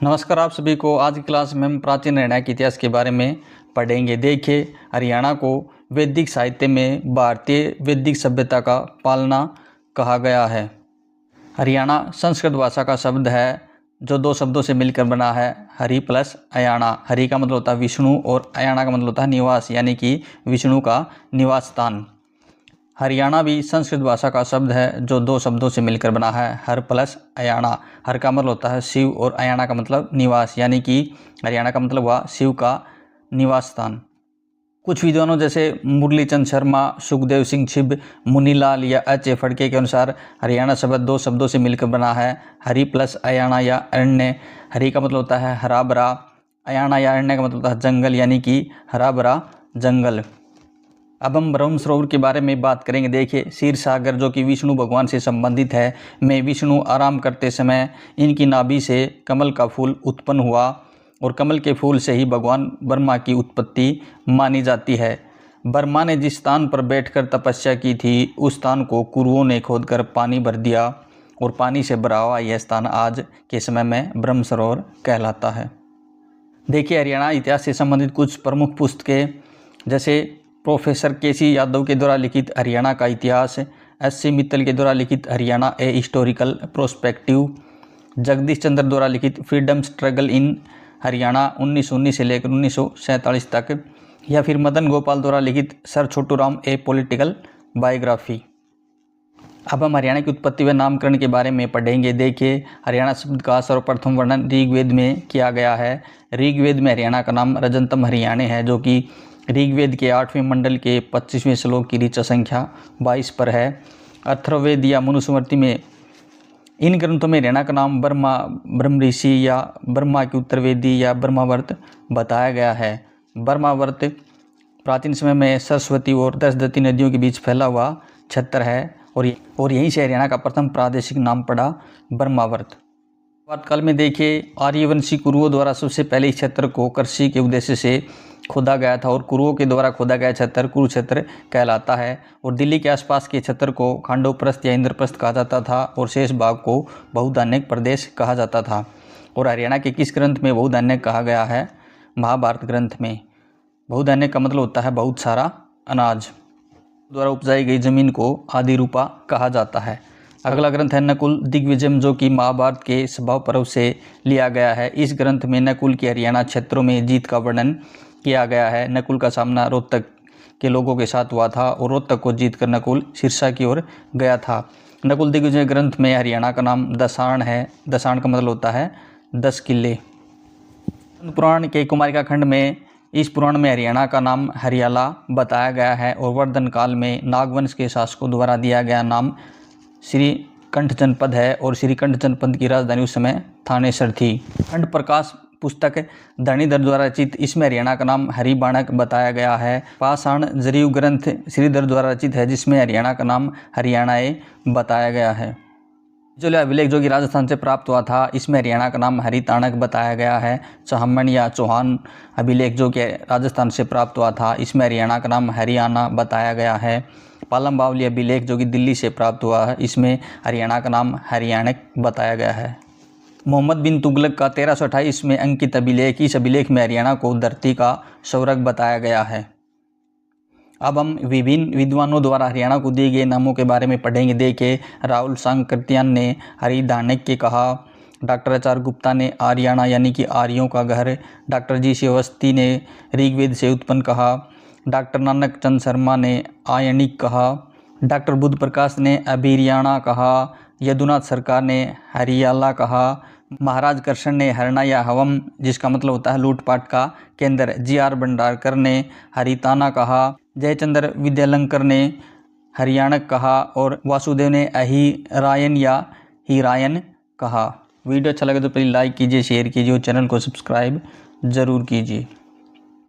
नमस्कार आप सभी को। आज की क्लास में हम प्राचीन हरियाणा के इतिहास के बारे में पढ़ेंगे। देखिए, हरियाणा को वैदिक साहित्य में भारतीय वैदिक सभ्यता का पालना कहा गया है। हरियाणा संस्कृत भाषा का शब्द है जो दो शब्दों से मिलकर बना है, हरि प्लस अयाणा। हरि का मतलब होता है विष्णु और अयाणा का मतलब होता है निवास, यानी कि विष्णु का निवास स्थान। हरियाणा भी संस्कृत भाषा का शब्द है जो दो शब्दों से मिलकर बना है, हर प्लस अयाणा। हर का मतलब होता है शिव और अयाणा का मतलब निवास, यानी कि हरियाणा का मतलब हुआ शिव का निवास स्थान। कुछ विद्वानों जैसे मुरलीचंद शर्मा, सुखदेव सिंह छिब, मुनीलाल या एच ए फड़के के अनुसार हरियाणा शब्द दो शब्दों से मिलकर बना है, हरि प्लस अयाणा या अरण्य। हरि का मतलब होता है हरा भरा, अयाणा या अरण्य का मतलब होता है जंगल, यानी कि हरा भरा जंगल। अब हम ब्रह्म सरोवर के बारे में बात करेंगे। देखिए, क्षीर सागर जो कि विष्णु भगवान से संबंधित है, में विष्णु आराम करते समय इनकी नाभि से कमल का फूल उत्पन्न हुआ और कमल के फूल से ही भगवान ब्रह्मा की उत्पत्ति मानी जाती है। ब्रह्मा ने जिस स्थान पर बैठकर तपस्या की थी उस स्थान को कुरुओं ने खोदकर पानी भर दिया और पानी से भरा हुआ यह स्थान आज के समय में ब्रह्म सरोवर कहलाता है। देखिए, हरियाणा इतिहास से संबंधित कुछ प्रमुख पुस्तकें जैसे प्रोफेसर केसी यादव के द्वारा लिखित हरियाणा का इतिहास, एस.सी. मित्तल के द्वारा लिखित Haryana a historical prospective, Jagdish Chandra द्वारा लिखित फ्रीडम स्ट्रगल इन हरियाणा 1919 से लेकर 1947 तक, या फिर मदन गोपाल द्वारा लिखित सर छोटू राम ए पॉलिटिकल बायोग्राफी। अब हम हरियाणा की उत्पत्ति व नामकरण के बारे में पढ़ेंगे। देखिए, हरियाणा शब्द का सर्वप्रथम वर्णन ऋग्वेद में किया गया है। ऋग्वेद में हरियाणा का नाम रजंतम हरियाणे है, जो कि ऋग्वेद के 8वें मंडल के 25वें श्लोक की ऋचा संख्या 22 पर है। अथर्ववेद या मनुस्मृति में इन ग्रंथों में हरियाणा का नाम ब्रह्म ऋषि या ब्रह्मा की उत्तरवेदी या ब्रह्मावर्त बताया गया है। ब्रह्मावर्त प्राचीन समय में सरस्वती और दशदती नदियों के बीच फैला हुआ क्षेत्र है और यहीं से हरियाणा का प्रथम प्रादेशिक नाम पड़ा ब्रह्मावर्त। काल में देखिए, आर्यवंशी कुरुओं द्वारा सबसे पहले इस क्षेत्र को कृषि के उद्देश्य से खोदा गया था और कुरुओं के द्वारा खोदा गया क्षेत्र कुरुक्षेत्र कहलाता है। और दिल्ली के आसपास के क्षेत्र को खांडवप्रस्थ या इंद्रप्रस्थ कहा जाता था और शेष भाग को बहुधान्यक प्रदेश कहा जाता था। और हरियाणा के किस ग्रंथ में बहुधान्यक कहा गया है? महाभारत ग्रंथ में। बहुधान्यक का मतलब होता है बहुत सारा अनाज। द्वारा उपजाई गई जमीन को आदि रूपा कहा जाता है। अगला ग्रंथ है नकुल दिग्विजय, जो कि महाभारत के स्वभाव पर्व से लिया गया है। इस ग्रंथ में नकुल की हरियाणा क्षेत्रों में जीत का वर्णन किया गया है। नकुल का सामना रोहतक के लोगों के साथ हुआ था और रोहतक को जीतकर नकुल सिरसा की ओर गया था। नकुल दिग्विजय ग्रंथ में हरियाणा का नाम दसाण है। दसाण का मतलब होता है 10 किले। पुराण के कुमारिका खंड में इस पुराण में हरियाणा का नाम हरियाला बताया गया है और वर्धन काल में नागवंश के शासकों द्वारा दिया गया नाम श्रीकंठ जनपद है और श्रीकंठ जनपद की राजधानी उस समय थानेसर थी। खंड प्रकाश पुस्तक धरणीधर द्वारा रचित, इसमें हरियाणा का नाम हरिबाणक बताया गया है। पाषाण जरीव ग्रंथ श्रीधर द्वारा रचित है, जिसमें हरियाणा का नाम हरियाणाए बताया गया है। जो अभिलेख जो कि राजस्थान से प्राप्त हुआ था, इसमें हरियाणा का नाम हरिताणक बताया गया है। चौहान या चौहान अभिलेख जो कि राजस्थान से प्राप्त हुआ था, इसमें हरियाणा का नाम हरियाणा बताया गया है। पालम बावली अभिलेख जो कि दिल्ली से प्राप्त हुआ है, इसमें हरियाणा का नाम हरियाणक बताया गया है। मोहम्मद बिन तुगलक का 1328 में अंकित अभिलेख, इस अभिलेख में हरियाणा को धरती का स्वर्ग बताया गया है। अब हम विभिन्न विद्वानों द्वारा हरियाणा को दिए गए नामों के बारे में पढ़ेंगे। देखिए, राहुल सांकृत्यायन ने हरिधानक के कहा, डॉक्टर आचार्य गुप्ता ने आर्याणा यानी कि आर्यों का घर, डॉक्टर जी सी अवस्थी ने ऋग्वेद से उत्पन्न कहा, डॉक्टर नानक चंद शर्मा ने आयनिक कहा, डॉक्टर बुद्ध प्रकाश ने अभिरियाणा कहा, यदुनाथ सरकार ने हरियाला कहा, महाराज कृष्ण ने हरना या हवम जिसका मतलब होता है लूटपाट का केंद्र, जी.आर. भंडारकर ने हरिताना कहा, जयचंद्र विद्यालंकर ने हरियाणक कहा और वासुदेव ने अहिरायन या हिरायन कहा। वीडियो अच्छा लगे तो प्लीज़ लाइक कीजिए, शेयर कीजिए और चैनल को सब्सक्राइब ज़रूर कीजिए।